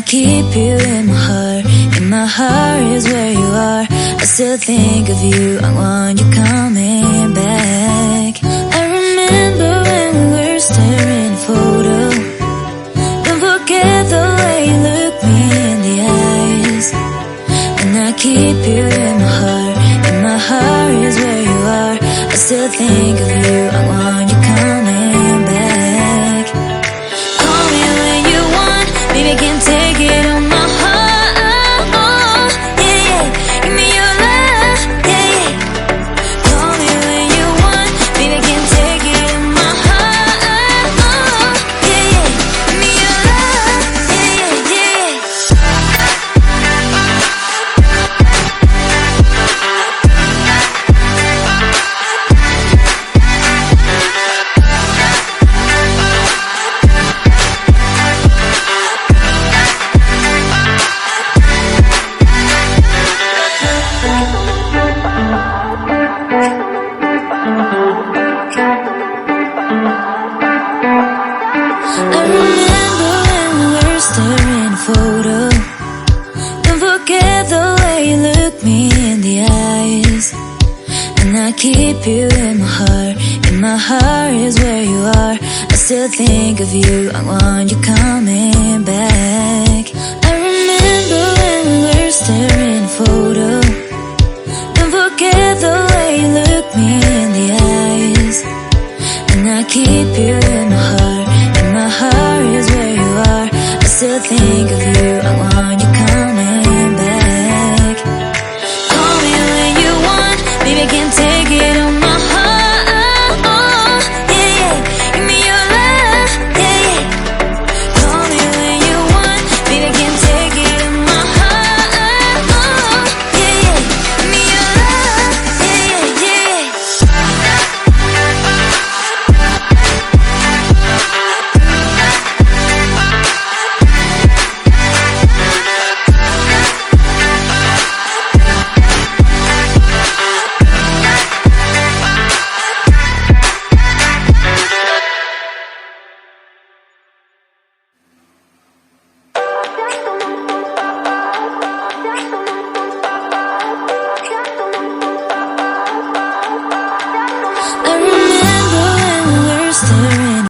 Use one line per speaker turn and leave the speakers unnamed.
keep you in my heart. In my heart is where you are. I still think of you, I want you coming back. I remember when we were staring at a photo. Don't forget the way you look me in the eyes. And I keep you in my heart. In my heart is where you are. I still think of you, I want you coming back. Call me when you want, baby, I can't take it on my heart. Yeah, yeah, give me your love, yeah, yeah. Call me when you want, baby, I can't take it on my heart. Yeah, yeah, give me your love, yeah, yeah, yeah. I remember when we were staring at a photo. Don't forget the way you look me in the eyes. And I keep you in my heart. In my heart is where you are. I still think of you, I want you coming back. I remember when we were staring at a photo. Don't forget the way you look me in the eyes. And I keep you in my heart.